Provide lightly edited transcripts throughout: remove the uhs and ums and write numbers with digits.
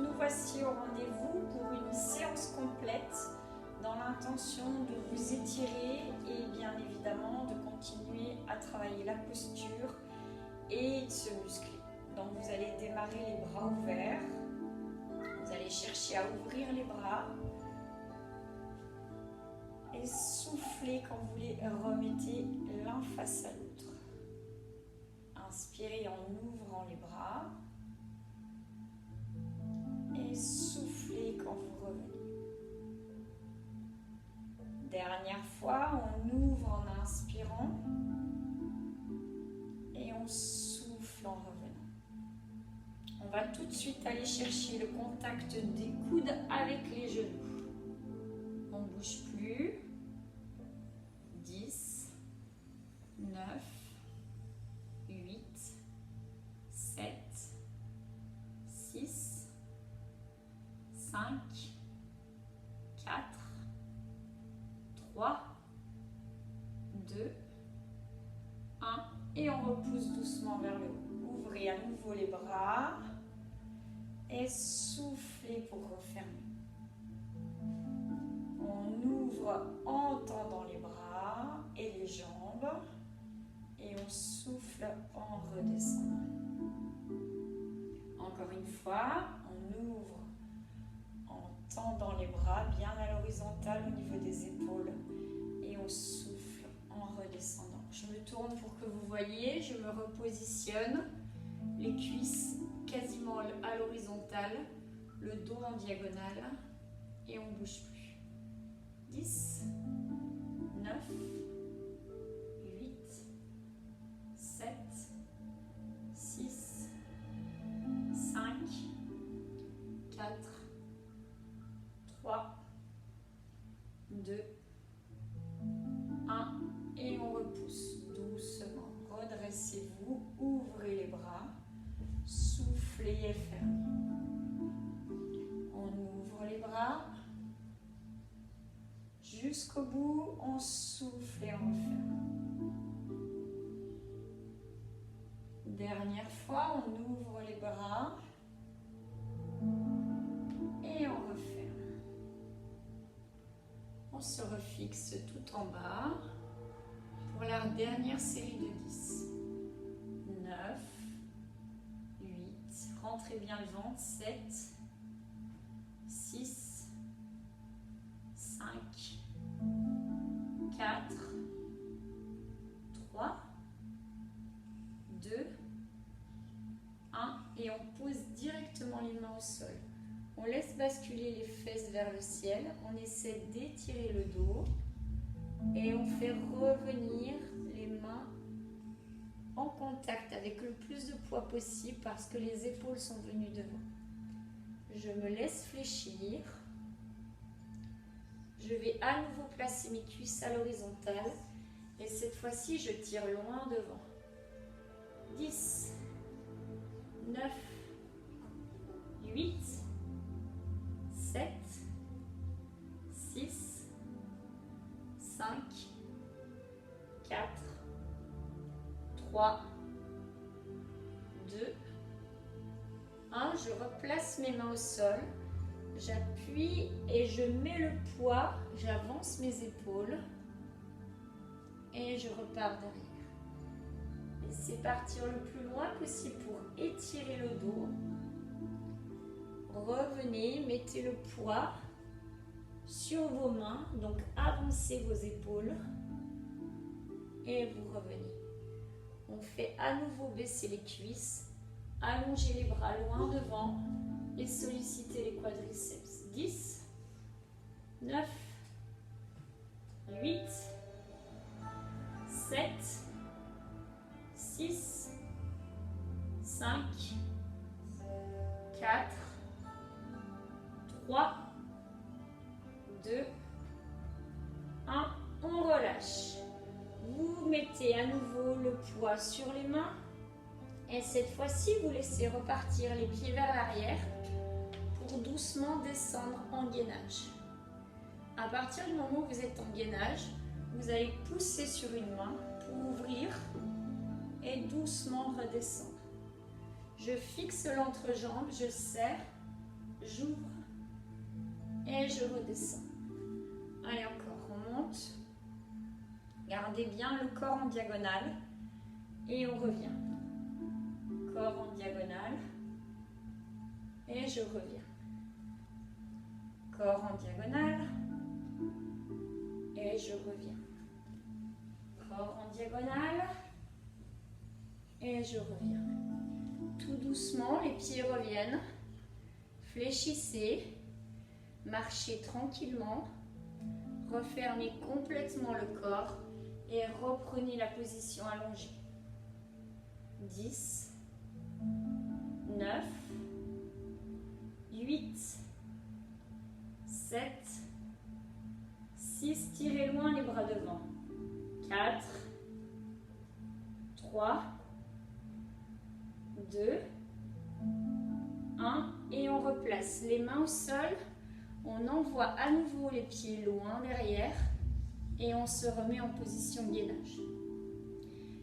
nous voici au rendez-vous pour une séance complète dans l'intention de vous étirer et bien évidemment de continuer à travailler la posture et de se muscler. Donc vous allez démarrer les bras ouverts, vous allez chercher à ouvrir les bras et souffler quand vous les remettez l'un face à l'autre. Inspirez en ouvrant les bras et soufflez quand vous revenez. Dernière fois, on ouvre en inspirant et on souffle en revenant. On va tout de suite aller chercher le contact des coudes avec les genoux. On ne bouge plus. 10, 9, 8, 7, 6, 5, 4, 3, 2, 1 et on repousse doucement vers le haut. Ouvrez à nouveau les bras et soufflez pour refermer. On ouvre en tendant les bras et les jambes et on souffle en redescendant. Encore une fois, on ouvre en tendant les bras bien à l'horizontale au niveau des épaules et on souffle en redescendant. Je me tourne pour que vous voyez, je me repositionne, les cuisses quasiment à l'horizontale, le dos en diagonale et on ne bouge plus. 10, 9, 8, 7, 6, 5, 4, 3, 2, 1 et on repousse doucement. Redressez-vous, ouvrez les bras, soufflez et fermez. On ouvre les bras. Jusqu'au bout, on souffle et on referme. Dernière fois, on ouvre les bras et on referme. On se refixe tout en bas pour la dernière série de 10. 9, 8, rentrez bien le ventre, 7, 6, 5, 4, 3, 2, 1 et on pose directement les mains au sol. On laisse basculer les fesses vers le ciel, on essaie d'étirer le dos et on fait revenir les mains en contact avec le plus de poids possible parce que les épaules sont venues devant. Je me laisse fléchir. Je vais à nouveau placer mes cuisses à l'horizontale et cette fois-ci je tire loin devant. 10, 9, 8, 7, 6, 5, 4, 3, 2, 1. Je replace mes mains au sol. J'appuie et je mets le poids, j'avance mes épaules et je repars derrière. Laissez partir le plus loin possible pour étirer le dos. Revenez, mettez le poids sur vos mains, donc avancez vos épaules et vous revenez. On fait à nouveau baisser les cuisses, allonger les bras loin devant et solliciter les quadriceps. 10, 9, 8, 7, 6, 5, 4, 3, 2, 1. On relâche. Vous mettez à nouveau le poids sur les mains et cette fois-ci, vous laissez repartir les pieds vers l'arrière pour doucement descendre en gainage. À partir du moment où vous êtes en gainage, vous allez pousser sur une main pour ouvrir et doucement redescendre. Je fixe l'entrejambe, je serre j'ouvre et je redescends. Allez, encore, on monte. Gardez bien le corps en diagonale et on revient. Corps en diagonale et je reviens. Corps en diagonale et je reviens. Corps en diagonale et je reviens. Tout doucement, les pieds reviennent. Fléchissez, marchez tranquillement, refermez complètement le corps et reprenez la position allongée. 10, 9, 8, 7, 6, tirez loin les bras devant. 4, 3, 2, 1 et on replace les mains au sol. On envoie à nouveau les pieds loin derrière et on se remet en position gainage.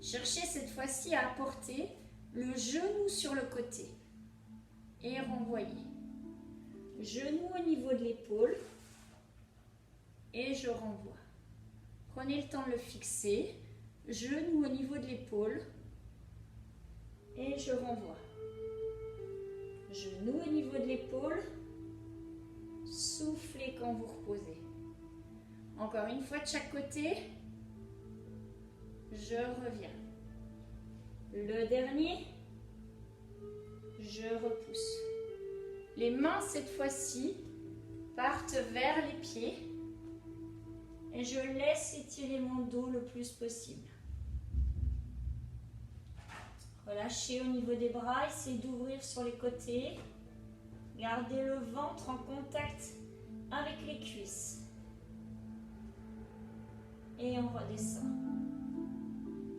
Cherchez cette fois-ci à apporter le genou sur le côté et renvoyez. Genou au niveau de l'épaule et je renvoie. Prenez le temps de le fixer. Genou au niveau de l'épaule et je renvoie. Genou au niveau de l'épaule. Soufflez quand vous reposez. Encore une fois de chaque côté. Je reviens. Le dernier. Je repousse. Les mains cette fois-ci partent vers les pieds. Et je laisse étirer mon dos le plus possible. Relâchez au niveau des bras, essayez d'ouvrir sur les côtés. Gardez le ventre en contact avec les cuisses. Et on redescend.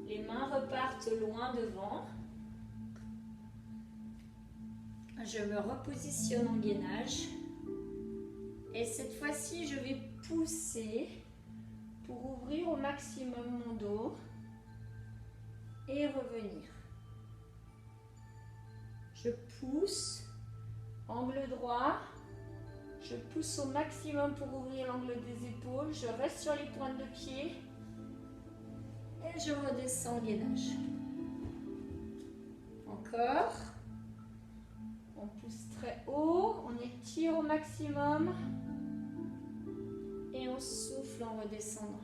Les mains repartent loin devant. Je me repositionne en gainage. Et cette fois-ci, je vais pousser pour ouvrir au maximum mon dos et revenir. Je pousse, angle droit, je pousse au maximum pour ouvrir l'angle des épaules, je reste sur les pointes de pied et je redescends en gainage. Encore, on pousse très haut, on étire au maximum et on souffle en redescendant.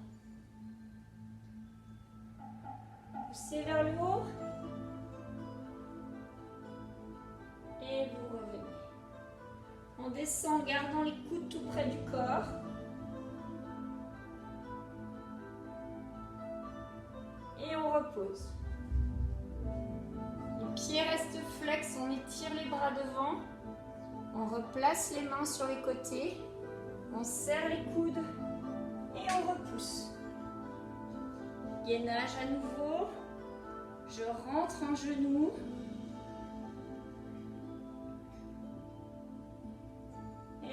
Poussez vers le haut. Et vous revenez. On descend en gardant les coudes tout près du corps. Et on repose. Les pieds restent flex, on étire les bras devant. On replace les mains sur les côtés. On serre les coudes et on repousse. Gainage à nouveau. Je rentre en genou.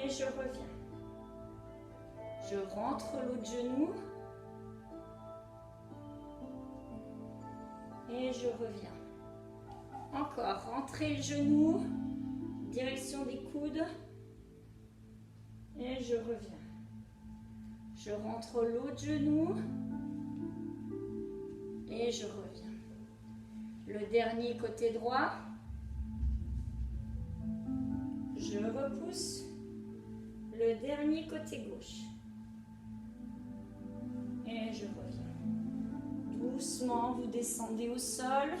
Et je reviens. Je rentre l'autre genou. Et je reviens. Encore, rentrez le genou. Direction des coudes. Et je reviens. Je rentre l'autre genou. Et je reviens. Le dernier côté droit. Je repousse. Le dernier côté gauche. Et je reviens. Doucement, vous descendez au sol.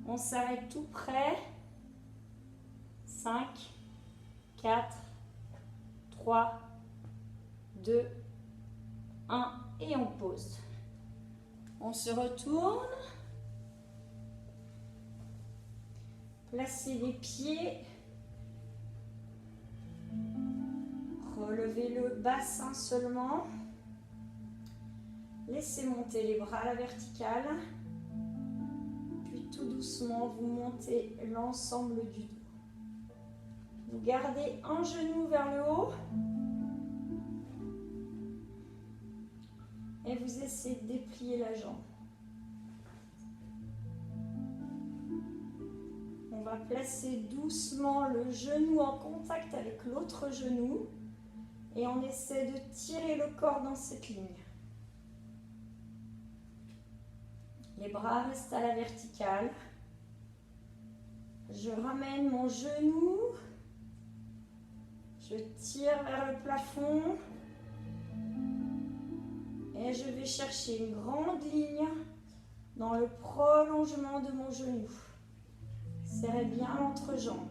On s'arrête tout près. 5, 4, 3, 2, 1 et on pose. On se retourne. Placez les pieds. Relevez le bassin seulement. Laissez monter les bras à la verticale. Puis tout doucement, vous montez l'ensemble du dos. Vous gardez un genou vers le haut. Et vous essayez de déplier la jambe. On va placer doucement le genou en contact avec l'autre genou et on essaie de tirer le corps dans cette ligne. Les bras restent à la verticale. Je ramène mon genou. Je tire vers le plafond. Et je vais chercher une grande ligne dans le prolongement de mon genou. Serrez bien l'entrejambe.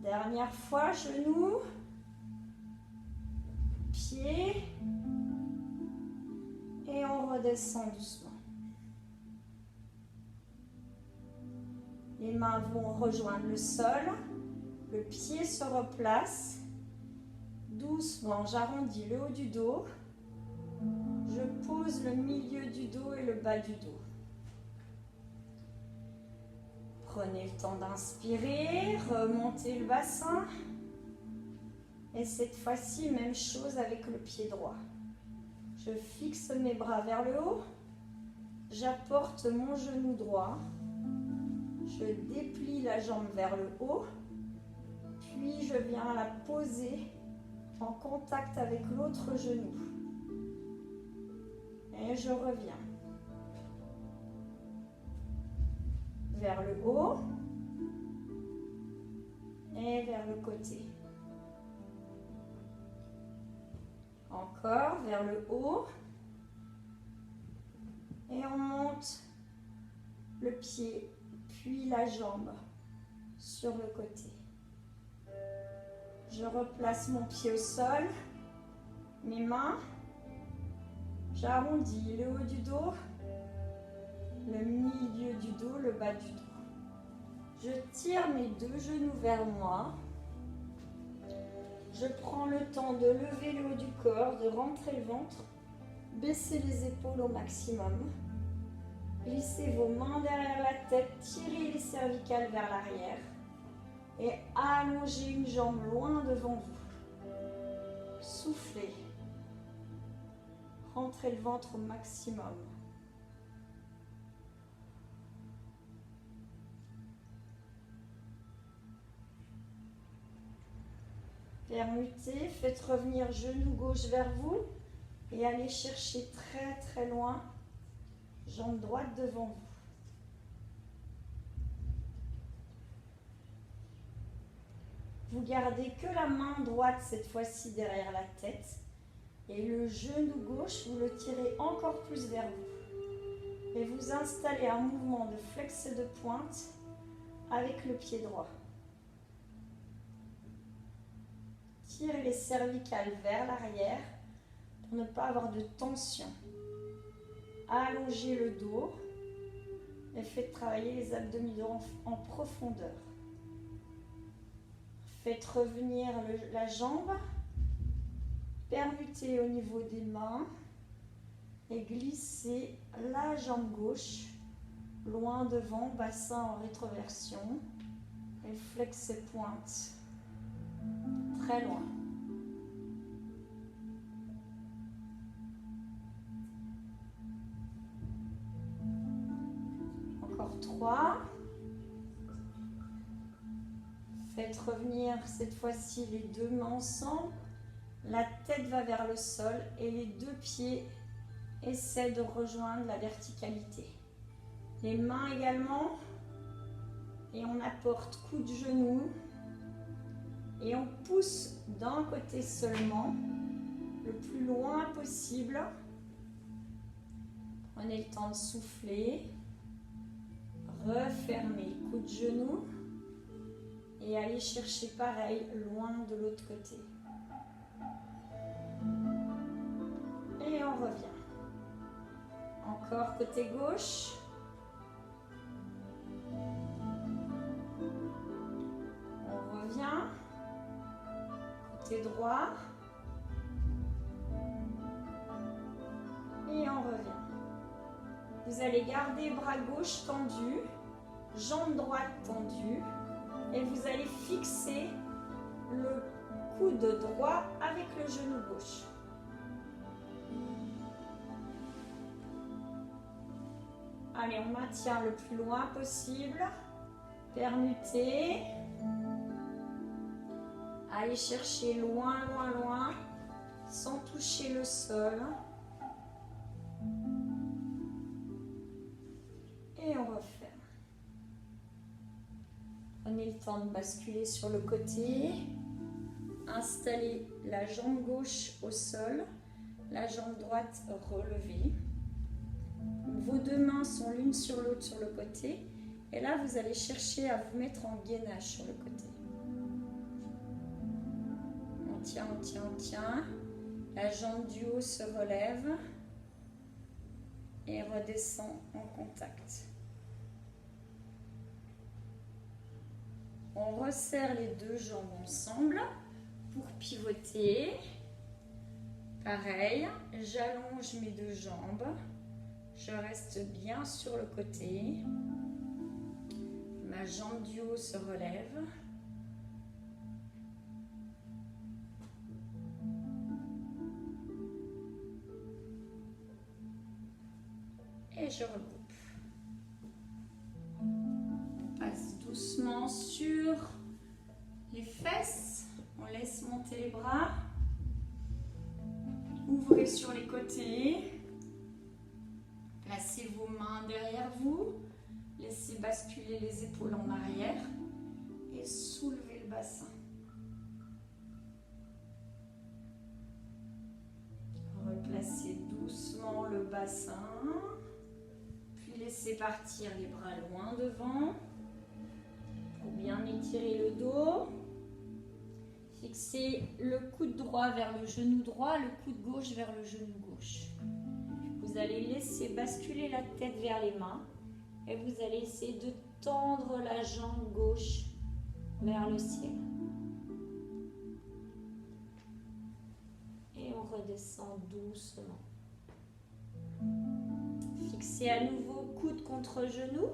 Dernière fois, genou, pied. Et on redescend doucement. Les mains vont rejoindre le sol. Le pied se replace. Doucement, j'arrondis le haut du dos. Je pose le milieu du dos et le bas du dos. Prenez le temps d'inspirer, remontez le bassin. Et cette fois-ci, même chose avec le pied droit. Je fixe mes bras vers le haut. J'apporte mon genou droit. Je déplie la jambe vers le haut. Puis je viens la poser en contact avec l'autre genou. Et je reviens. Vers le haut. Et vers le côté. Encore vers le haut. Et on monte le pied, puis la jambe sur le côté. Je replace mon pied au sol. Mes mains. J'arrondis le haut du dos, le milieu du dos, le bas du dos. Je tire mes deux genoux vers moi. Je prends le temps de lever le haut du corps, de rentrer le ventre, baisser les épaules au maximum. Glissez vos mains derrière la tête, tirez les cervicales vers l'arrière et allongez une jambe loin devant vous. Soufflez. Rentrez le ventre au maximum. Permutez, faites revenir genou gauche vers vous et allez chercher très très loin, jambe droite devant vous. Vous gardez que la main droite cette fois-ci derrière la tête. Et le genou gauche, vous le tirez encore plus vers vous. Et vous installez un mouvement de flex et de pointe avec le pied droit. Tirez les cervicales vers l'arrière pour ne pas avoir de tension. Allongez le dos et faites travailler les abdominaux en profondeur. Faites revenir la jambe. Permutez au niveau des mains et glissez la jambe gauche loin devant, bassin en rétroversion et flex et pointe très loin. Encore 3. Faites revenir cette fois-ci les deux mains ensemble. La tête va vers le sol et les deux pieds essaient de rejoindre la verticalité. Les mains également. Et on apporte coup de genou. Et on pousse d'un côté seulement, le plus loin possible. Prenez le temps de souffler. Refermez, coup de genou. Et allez chercher pareil, loin de l'autre côté. Et on revient. Encore côté gauche. On revient. Côté droit. Et on revient. Vous allez garder bras gauche tendu, jambe droite tendue. Et vous allez fixer le coude droit avec le genou gauche. Allez, on maintient le plus loin possible. Permutez. Allez chercher loin, loin, loin, sans toucher le sol. Et on referme. Prenez le temps de basculer sur le côté. Installez la jambe gauche au sol, la jambe droite relevée. Vos deux mains sont l'une sur l'autre sur le côté. Et là, vous allez chercher à vous mettre en gainage sur le côté. On tient, on tient, on tient. La jambe du haut se relève et redescend en contact. On resserre les deux jambes ensemble pour pivoter. Pareil, j'allonge mes deux jambes. Je reste bien sur le côté. Ma jambe du haut se relève. Et je regroupe. On passe doucement sur les fesses. On laisse monter les bras. Ouvrez sur les côtés. Placez vos mains derrière vous. Laissez basculer les épaules en arrière. Et soulevez le bassin. Replacez doucement le bassin. Puis laissez partir les bras loin devant. Pour bien étirer le dos. Fixez le coude droit vers le genou droit, le coude gauche vers le genou gauche. Vous allez laisser basculer la tête vers les mains et vous allez essayer de tendre la jambe gauche vers le ciel. Et on redescend doucement. Fixez à nouveau coude contre genou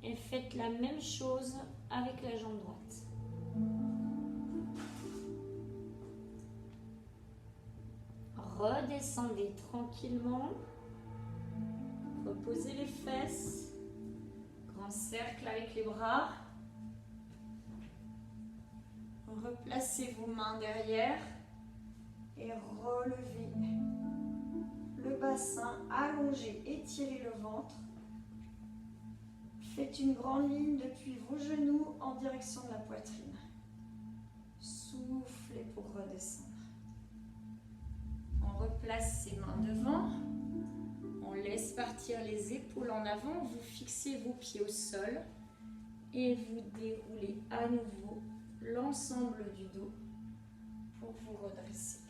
et faites la même chose avec la jambe droite. Redescendez tranquillement. Reposez les fesses. Grand cercle avec les bras. Replacez vos mains derrière et relevez le bassin, allongez, étirez le ventre. Faites une grande ligne depuis vos genoux en direction de la poitrine. Soufflez pour redescendre. On replace ses mains devant. On laisse partir les épaules en avant. Vous fixez vos pieds au sol et vous déroulez à nouveau l'ensemble du dos pour vous redresser.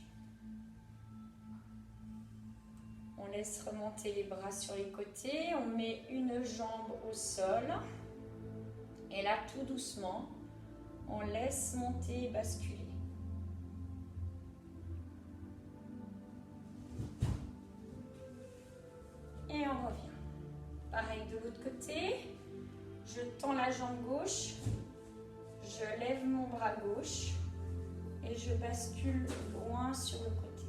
On laisse remonter les bras sur les côtés. On met une jambe au sol. Et là, tout doucement, on laisse monter et basculer. Et on revient. Pareil de l'autre côté. Je tends la jambe gauche. Je lève mon bras gauche. Et je bascule loin sur le côté.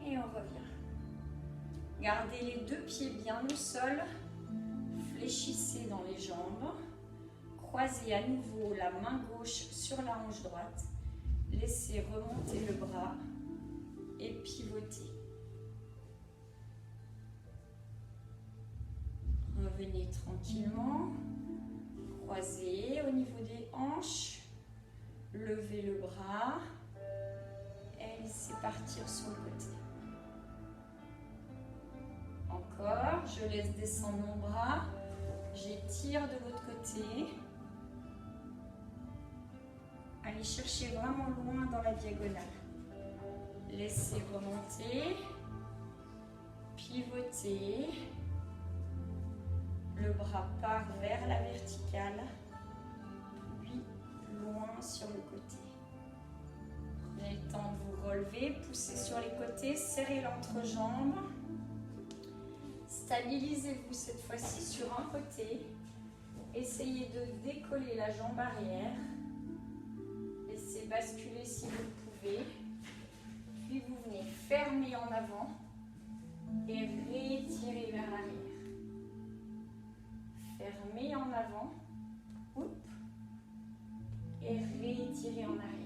Et on revient. Gardez les deux pieds bien au sol. Fléchissez dans les jambes. Croisez à nouveau la main gauche sur la hanche droite. Laissez remonter le bras. Et pivotez. Revenez tranquillement. Croisez au niveau des hanches. Levez le bras. Et laissez partir sur le côté. Encore. Je laisse descendre mon bras. J'étire de l'autre côté. Allez chercher vraiment loin dans la diagonale. Laissez remonter, pivoter, le bras part vers la verticale, puis loin sur le côté. Prenez le temps de vous relever, poussez sur les côtés, serrez l'entrejambe. Stabilisez-vous cette fois-ci sur un côté. Essayez de décoller la jambe arrière. Laissez basculer si vous le pouvez. Puis vous venez fermer en avant et rétirer vers l'arrière. fermez en avant. Oups. Et réétirez en arrière.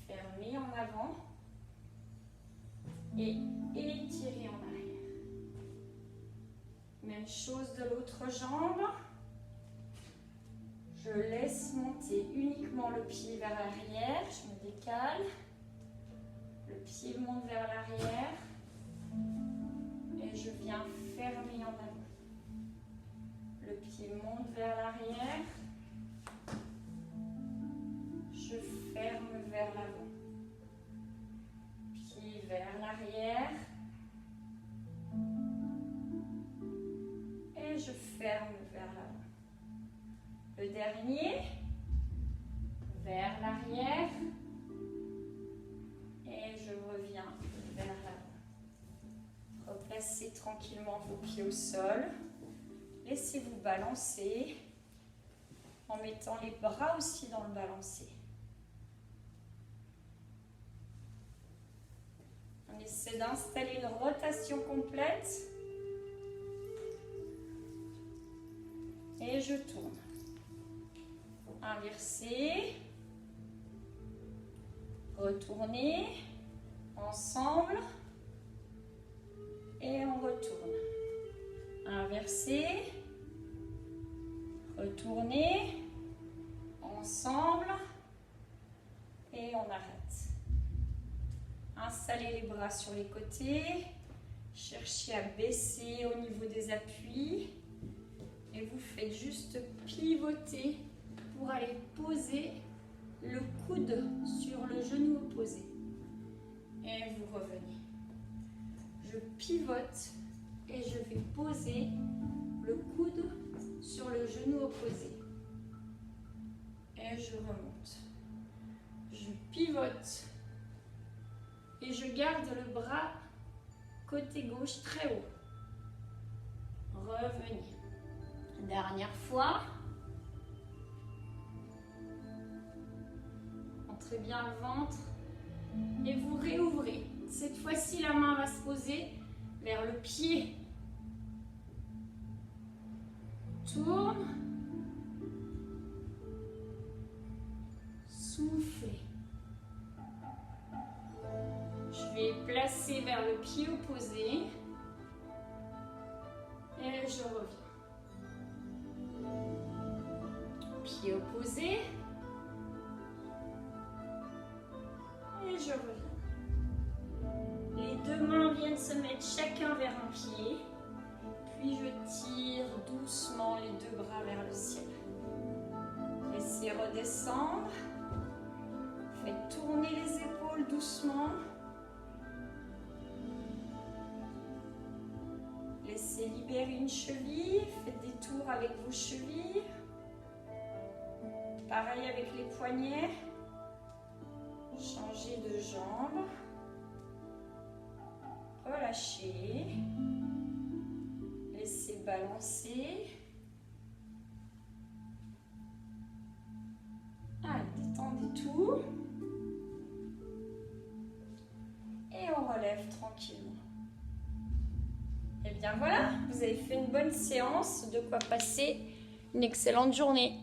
Fermez en avant. Et étirez en arrière. Même chose de l'autre jambe. Je laisse monter uniquement le pied vers l'arrière. Je me décale. Le pied monte vers l'arrière. Et je viens fermer en avant. Le pied monte vers l'arrière. Je ferme vers l'avant. Pied vers l'arrière. Et je ferme vers l'avant. Le dernier. Vers l'arrière. Et je reviens vers l'avant. Replacez tranquillement vos pieds au sol. Laissez-vous balancer en mettant les bras aussi dans le balancier. On essaie d'installer une rotation complète. Et je tourne. Inversez. Retournez. Ensemble. Et on retourne. Inversez. Retournez. Ensemble. Et on arrête. Installez les bras sur les côtés. Cherchez à baisser au niveau des appuis. Et vous faites juste pivoter pour aller poser le coude sur le genou opposé. Et vous revenez. Je pivote et je vais poser le coude sur le genou opposé. Et je remonte. Je pivote et je garde le bras côté gauche très haut. Revenez. Dernière fois. Entrez bien le ventre et vous réouvrez. Cette fois-ci, la main va se poser vers le pied. Tourne. Soufflez. Je vais placer vers le pied opposé. Et je reviens. Pied opposé. Et je reviens. Les deux mains viennent se mettre chacun vers un pied. Puis je tire doucement les deux bras vers le ciel. Laissez redescendre. Faites tourner les épaules doucement. Laissez libérer une cheville. Faites des tours avec vos chevilles. Pareil avec les poignets. Changez de jambe. Relâchez. Laissez balancer. Allez, détendez tout. Et on relève tranquillement. Et bien voilà, vous avez fait une bonne séance, de quoi passer une excellente journée.